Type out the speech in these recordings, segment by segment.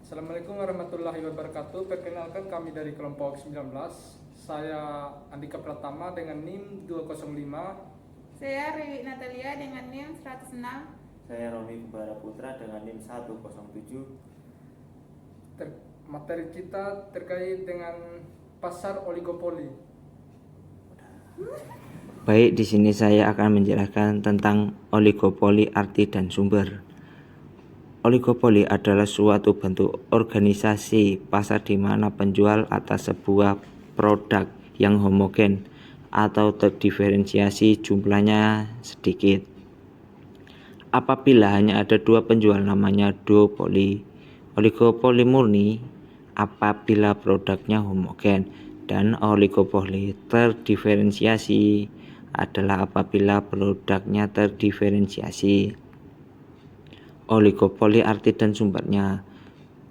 Assalamualaikum warahmatullahi wabarakatuh. Perkenalkan kami dari kelompok 19. Saya Andika Pratama dengan NIM 205. Saya Rewi Natalia dengan NIM 106. Saya Romi Kubara Putra dengan NIM 107. Materi kita terkait dengan pasar oligopoli. Baik, di sini saya akan menjelaskan tentang oligopoli, arti dan sumber. Oligopoli adalah suatu bentuk organisasi pasar di mana penjual atas sebuah produk yang homogen atau terdiferensiasi jumlahnya sedikit. Apabila hanya ada dua penjual namanya duopoli. Oligopoli murni apabila produknya homogen, dan oligopoli terdiferensiasi adalah apabila produknya terdiferensiasi. Oligopoli, arti dan sumbernya.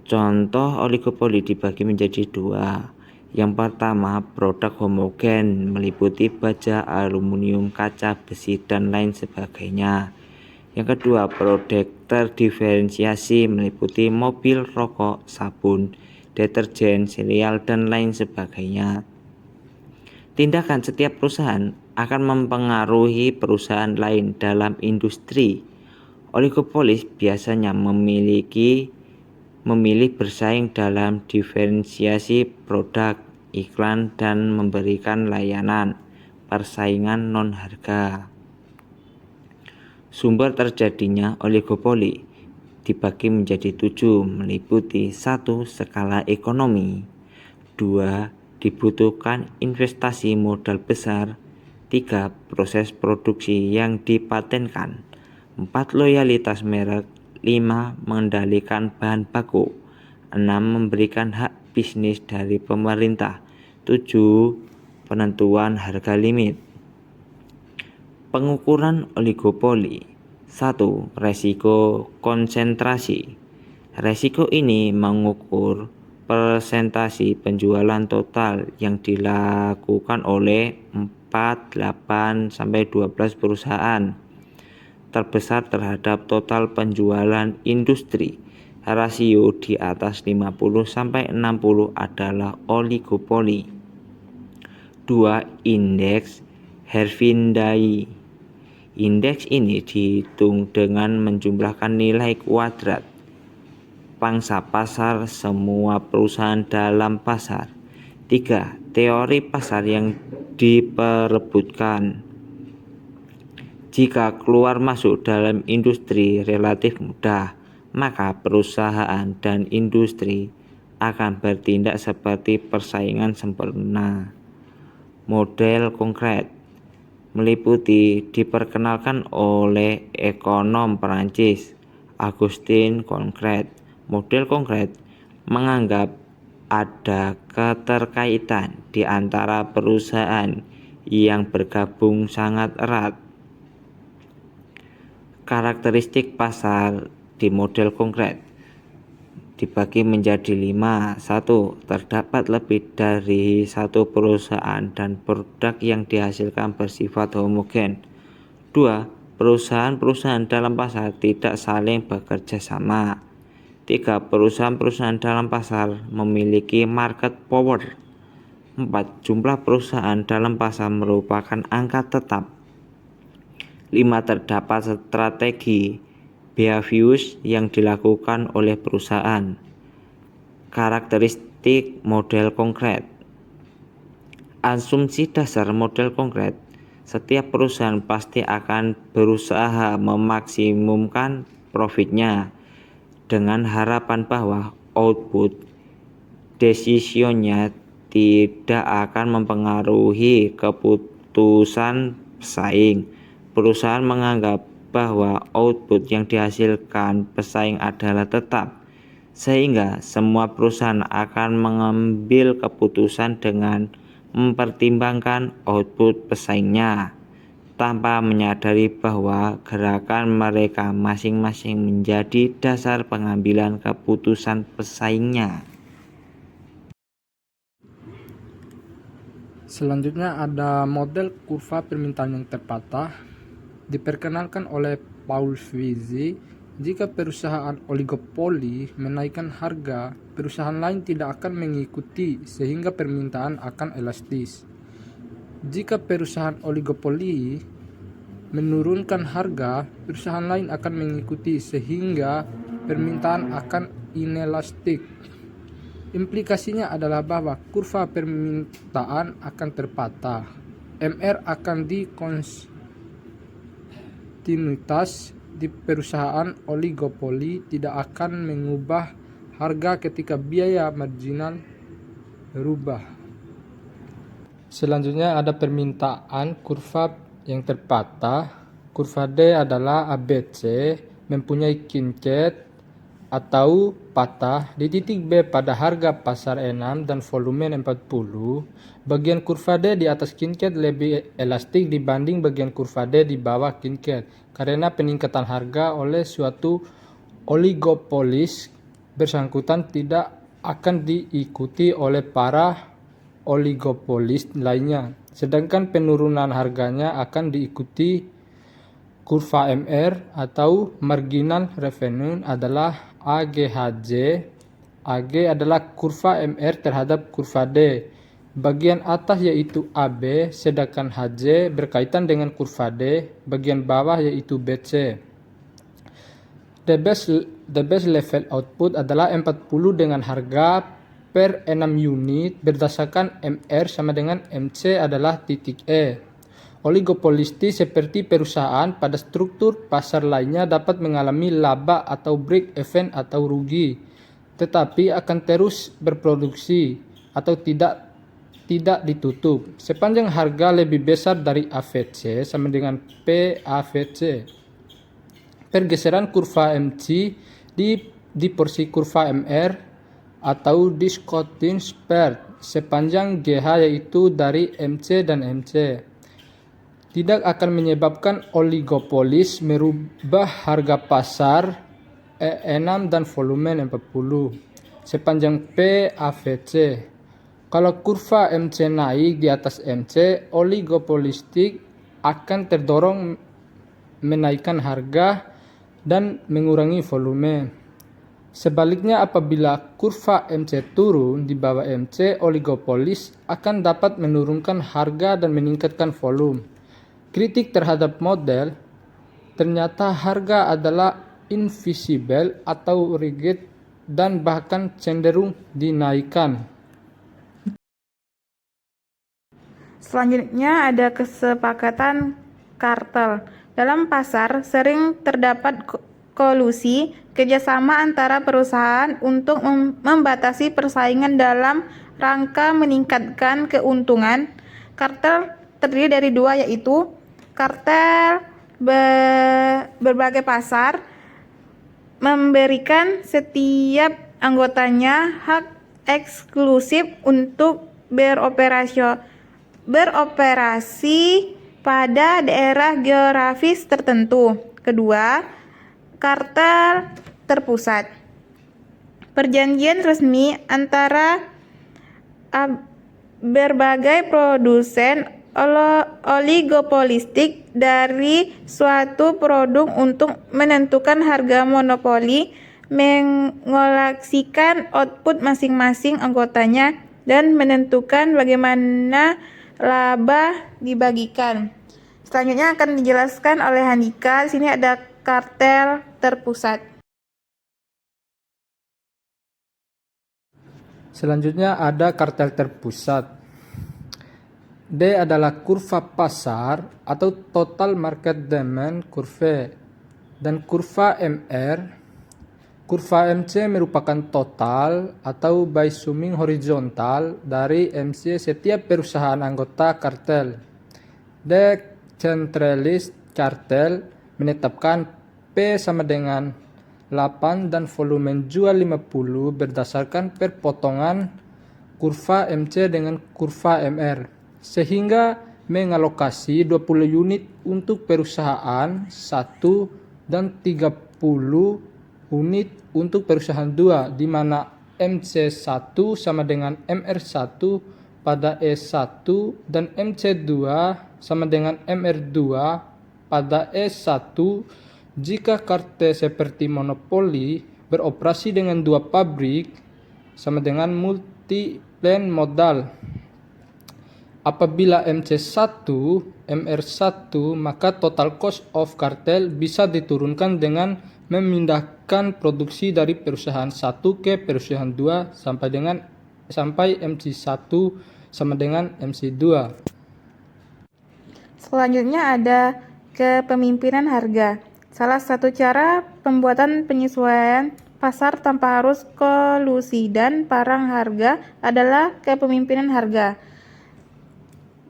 Contoh oligopoli dibagi menjadi dua. Yang pertama, produk homogen meliputi baja, aluminium, kaca, besi, dan lain sebagainya. Yang kedua, produk terdiferensiasi meliputi mobil, rokok, sabun, deterjen, sereal, dan lain sebagainya. Tindakan setiap perusahaan akan mempengaruhi perusahaan lain dalam industri. Oligopolis biasanya memilih bersaing dalam diferensiasi produk, iklan, dan memberikan layanan persaingan non-harga. Sumber terjadinya oligopoli dibagi menjadi 7, meliputi 1. Skala ekonomi, 2. Dibutuhkan investasi modal besar, 3. Proses produksi yang dipatenkan, 4. Loyalitas merek, 5. Mengendalikan bahan baku, 6. Memberikan hak bisnis dari pemerintah, 7. Penentuan harga limit. Pengukuran oligopoli. 1. Resiko konsentrasi. Resiko ini mengukur persentase penjualan total yang dilakukan oleh 4, 8, sampai 12 perusahaan terbesar terhadap total penjualan industri. Rasio di atas 50 sampai 60 adalah oligopoli. 2. Indeks Herfindahl. Indeks ini dihitung dengan menjumlahkan nilai kuadrat pangsa pasar semua perusahaan dalam pasar. 3. Teori pasar yang diperebutkan. Jika keluar masuk dalam industri relatif mudah, maka perusahaan dan industri akan bertindak seperti persaingan sempurna. Model konkret meliputi diperkenalkan oleh ekonom Perancis Auguste Concret. Model konkret menganggap ada keterkaitan di antara perusahaan yang bergabung sangat erat. Karakteristik pasar di model konkret dibagi menjadi 5. 1. Terdapat lebih dari satu perusahaan dan produk yang dihasilkan bersifat homogen. 2. Perusahaan-perusahaan dalam pasar tidak saling bekerja sama. 3. Perusahaan-perusahaan dalam pasar memiliki market power. 4. Jumlah perusahaan dalam pasar merupakan angka tetap. 5. Terdapat strategi behaviors yang dilakukan oleh perusahaan. Karakteristik model konkret. Asumsi dasar model konkret. Setiap perusahaan pasti akan berusaha memaksimumkan profitnya dengan harapan bahwa output decisionnya tidak akan mempengaruhi keputusan pesaing. Perusahaan menganggap bahwa output yang dihasilkan pesaing adalah tetap, sehingga semua perusahaan akan mengambil keputusan dengan mempertimbangkan output pesaingnya, tanpa menyadari bahwa gerakan mereka masing-masing menjadi dasar pengambilan keputusan pesaingnya. Selanjutnya ada model kurva permintaan yang terpatah. Diperkenalkan oleh Paul Sweezy Jika perusahaan oligopoli menaikkan harga, perusahaan lain tidak akan mengikuti sehingga permintaan akan elastis. Jika perusahaan oligopoli menurunkan harga, perusahaan lain akan mengikuti sehingga permintaan akan inelastik. Implikasinya adalah bahwa kurva permintaan akan terpatah. MR akan diskontinuitas di perusahaan oligopoli tidak akan mengubah harga ketika biaya marginal berubah. Selanjutnya ada permintaan kurva yang terpatah. Kurva D adalah ABC mempunyai kinket atau patah di titik B pada harga pasar 6 dan volume 40. Bagian kurva D di atas kinket lebih elastik dibanding bagian kurva D di bawah kinket karena peningkatan harga oleh suatu oligopolis bersangkutan tidak akan diikuti oleh para oligopolis lainnya, sedangkan penurunan harganya akan diikuti kurva MR atau marginal revenue adalah AGHJ. AG adalah kurva MR terhadap kurva D. Bagian atas yaitu AB, sedangkan HJ berkaitan dengan kurva D. Bagian bawah yaitu BC. The best level output adalah 40 dengan harga per 6 unit berdasarkan MR sama dengan MC adalah titik E. Oligopolistis seperti perusahaan pada struktur pasar lainnya dapat mengalami laba atau break even atau rugi, tetapi akan terus berproduksi atau tidak ditutup sepanjang harga lebih besar dari AVC sama dengan PAVC. Pergeseran kurva MC di porsi kurva MR atau discounting spread sepanjang GH yaitu dari MC dan MC tidak akan menyebabkan oligopolis merubah harga pasar E6 dan volume 40 sepanjang PAVC. Kalau kurva MC naik di atas MC, oligopolistik akan terdorong menaikkan harga dan mengurangi volume. Sebaliknya, apabila kurva MC turun di bawah MC, oligopolis akan dapat menurunkan harga dan meningkatkan volume. Kritik terhadap model, ternyata harga adalah invisible atau rigid dan bahkan cenderung dinaikkan. Selanjutnya ada kesepakatan kartel. Dalam pasar sering terdapat kolusi kerjasama antara perusahaan untuk membatasi persaingan dalam rangka meningkatkan keuntungan. Kartel terdiri dari dua, yaitu kartel berbagai pasar memberikan setiap anggotanya hak eksklusif untuk beroperasi pada daerah geografis tertentu. Kedua, kartel terpusat. Perjanjian resmi antara berbagai produsen oligopolistik dari suatu produk untuk menentukan harga monopoli, mengalokasikan output masing-masing anggotanya, dan menentukan bagaimana laba dibagikan. Selanjutnya akan dijelaskan oleh Handika. Di sini ada kartel terpusat. Selanjutnya ada kartel terpusat. D adalah kurva pasar atau total market demand curve, dan kurva MR. Kurva MC merupakan total atau by summing horizontal dari MC setiap perusahaan anggota kartel. The Centralist Cartel menetapkan P sama dengan 8 dan volume jual 50 berdasarkan perpotongan kurva MC dengan kurva MR, sehingga mengalokasi 20 unit untuk perusahaan 1 dan 30 unit untuk perusahaan 2, di mana MC1 sama dengan MR1 pada E1 dan MC2 sama dengan MR2 pada E1 Jika kartel seperti monopoli beroperasi dengan 2 pabrik, sama dengan multiple modal. Apabila MC1, MR1, maka total cost of cartel bisa diturunkan dengan memindahkan produksi dari perusahaan 1 ke perusahaan 2 sampai MC1 sama dengan MC2. Selanjutnya ada kepemimpinan harga. Salah satu cara pembuatan penyesuaian pasar tanpa harus kolusi dan perang harga adalah kepemimpinan harga.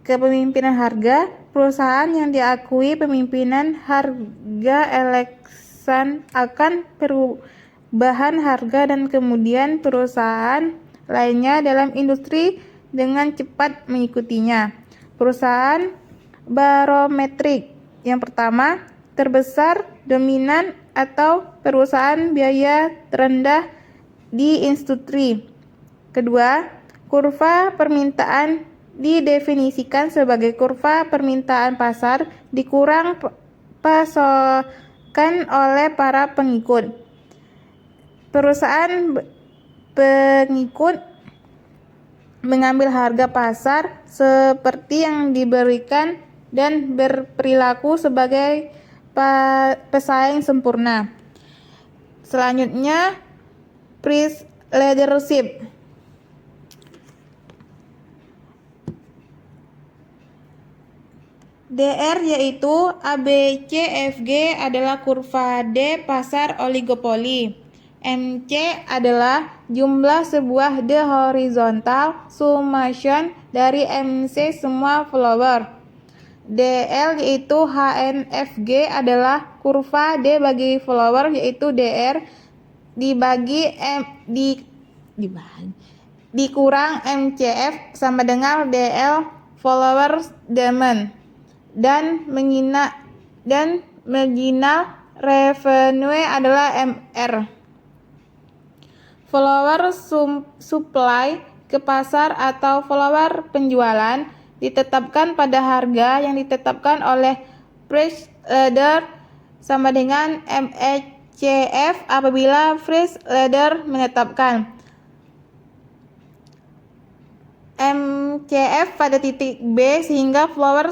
Kepemimpinan harga, perusahaan yang diakui pemimpinan harga elektron akan perubahan harga dan kemudian perusahaan lainnya dalam industri dengan cepat mengikutinya. Perusahaan barometrik yang pertama, terbesar, dominan, atau perusahaan biaya terendah di industri. Kedua, kurva permintaan didefinisikan sebagai kurva permintaan pasar dikurang pasokan oleh para pengikut. Perusahaan pengikut mengambil harga pasar seperti yang diberikan dan berperilaku sebagai pesaing sempurna. Selanjutnya, price leadership. DR yaitu ABCFG adalah kurva D pasar oligopoli. MC adalah jumlah sebuah the horizontal summation dari MC semua follower. DL yaitu HNFG adalah kurva D bagi follower yaitu DR dikurang MCF sama dengan DL followers demand dan marginal revenue adalah MR. Follower supply ke pasar atau follower penjualan ditetapkan pada harga yang ditetapkan oleh price leader sama dengan MCF apabila price leader menetapkan MCF pada titik B sehingga follower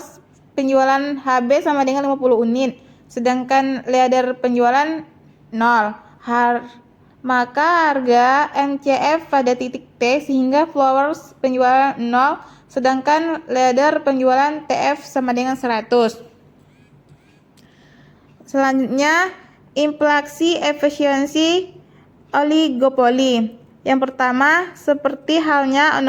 penjualan HB sama dengan 50 unit sedangkan leader penjualan 0. Maka harga MCF pada titik T sehingga followers penjualan 0 sedangkan leader penjualan TF sama dengan 100. Selanjutnya, inflasi efisiensi oligopoli. Yang pertama, seperti halnya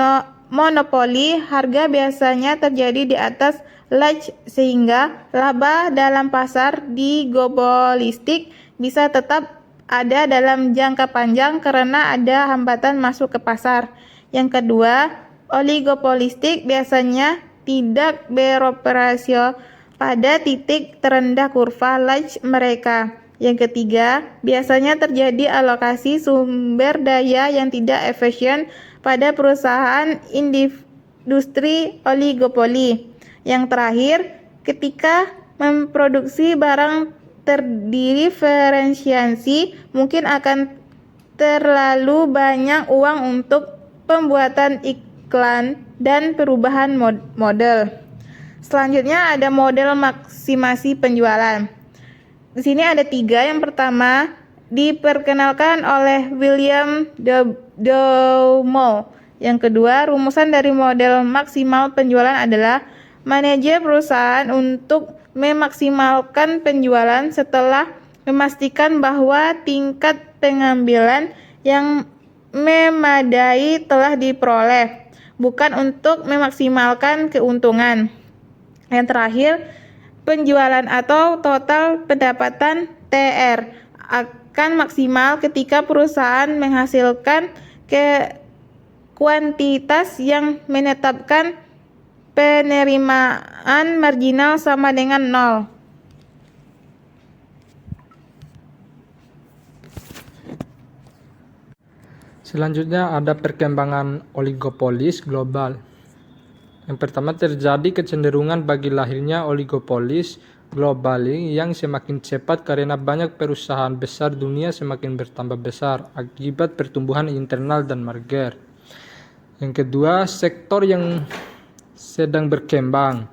monopoli, harga biasanya terjadi di atas large sehingga laba dalam pasar di globallistik bisa tetap ada dalam jangka panjang karena ada hambatan masuk ke pasar. Yang kedua, oligopolistik biasanya tidak beroperasi pada titik terendah kurva large mereka. Yang ketiga, biasanya terjadi alokasi sumber daya yang tidak efisien pada perusahaan industri oligopoli. Yang terakhir, ketika memproduksi barang terdiferensiasi, mungkin akan terlalu banyak uang untuk pembuatan iklan dan perubahan model. Selanjutnya ada model maksimasi penjualan. Di sini ada 3. Yang pertama diperkenalkan oleh William Doumou. Yang kedua, rumusan dari model maksimal penjualan adalah manajer perusahaan untuk memaksimalkan penjualan setelah memastikan bahwa tingkat pengambilan yang memadai telah diperoleh, bukan untuk memaksimalkan keuntungan. Yang terakhir, penjualan atau total pendapatan TR akan maksimal ketika perusahaan menghasilkan kuantitas yang menetapkan penerimaan marginal sama dengan 0. Selanjutnya ada perkembangan oligopolis global. Yang pertama, terjadi kecenderungan bagi lahirnya oligopolis global yang semakin cepat karena banyak perusahaan besar dunia semakin bertambah besar akibat pertumbuhan internal dan merger. Yang kedua, sektor yang sedang berkembang.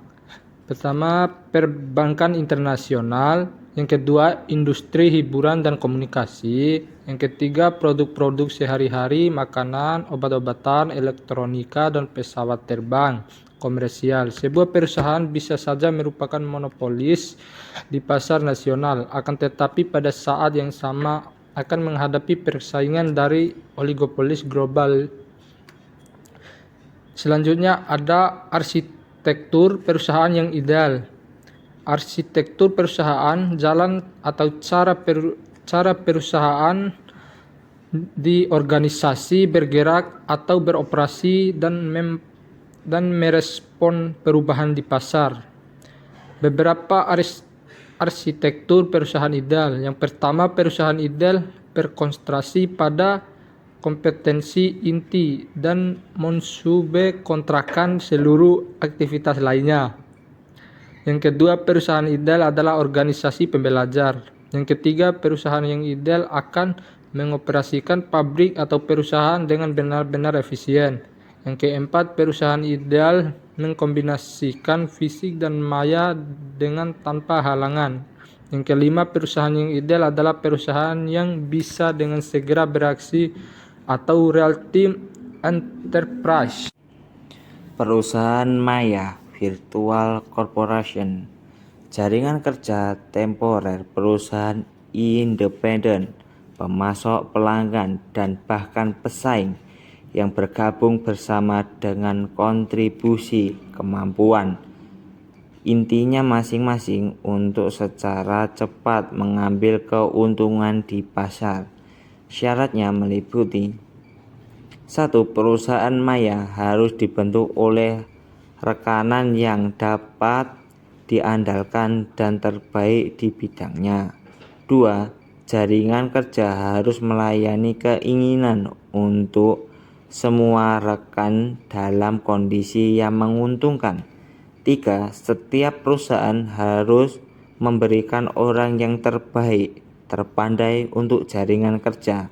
Pertama, perbankan internasional. Yang kedua, industri hiburan dan komunikasi. Yang ketiga, produk-produk sehari-hari, makanan, obat-obatan, elektronika, dan pesawat terbang komersial. Sebuah perusahaan bisa saja merupakan monopolis di pasar nasional, akan tetapi pada saat yang sama akan menghadapi persaingan dari oligopolis global. Selanjutnya ada arsitektur perusahaan yang ideal. Arsitektur perusahaan, jalan atau cara perusahaan di organisasi bergerak atau beroperasi dan merespon perubahan di pasar. Beberapa arsitektur perusahaan ideal. Yang pertama, perusahaan ideal berkonsentrasi pada kompetensi inti dan mensubkontrakan seluruh aktivitas lainnya. Yang kedua, perusahaan ideal adalah organisasi pembelajar. Yang ketiga, perusahaan yang ideal akan mengoperasikan pabrik atau perusahaan dengan benar-benar efisien. Yang keempat, perusahaan ideal mengkombinasikan fisik dan maya dengan tanpa halangan. Yang kelima, perusahaan yang ideal adalah perusahaan yang bisa dengan segera beraksi atau real-time enterprise. Perusahaan maya, virtual corporation, jaringan kerja temporer, perusahaan independen, pemasok, pelanggan, dan bahkan pesaing yang bergabung bersama dengan kontribusi kemampuan intinya masing-masing untuk secara cepat mengambil keuntungan di pasar. Syaratnya meliputi: 1. Perusahaan maya harus dibentuk oleh rekanan yang dapat diandalkan dan terbaik di bidangnya. 2. Jaringan kerja harus melayani keinginan untuk semua rekan dalam kondisi yang menguntungkan. 3. Setiap perusahaan harus memberikan orang yang terbaik, terpandai untuk jaringan kerja.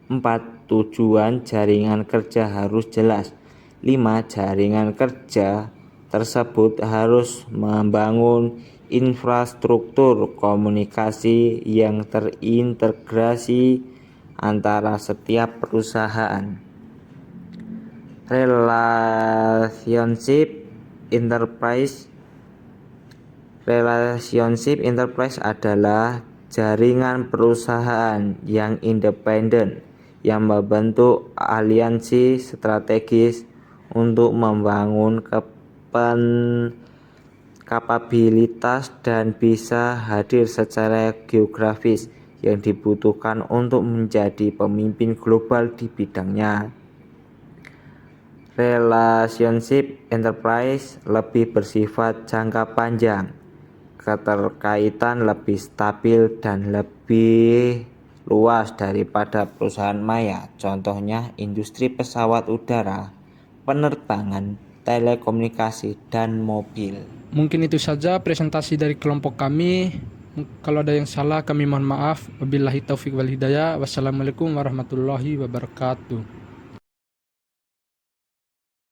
4. Tujuan jaringan kerja harus jelas. 5. Jaringan kerja tersebut harus membangun infrastruktur komunikasi yang terintegrasi antara setiap perusahaan. Relationship enterprise adalah jaringan perusahaan yang independen yang membentuk aliansi strategis untuk membangun kapabilitas dan bisa hadir secara geografis yang dibutuhkan untuk menjadi pemimpin global di bidangnya. Relationship enterprise lebih bersifat jangka panjang, keterkaitan lebih stabil dan lebih luas daripada perusahaan maya. Contohnya industri pesawat udara, penerbangan, telekomunikasi, dan mobil. Mungkin itu saja presentasi dari kelompok kami. Kalau ada yang salah kami mohon maaf. Wabillahi taufiq wal hidayah. Wassalamualaikum warahmatullahi wabarakatuh.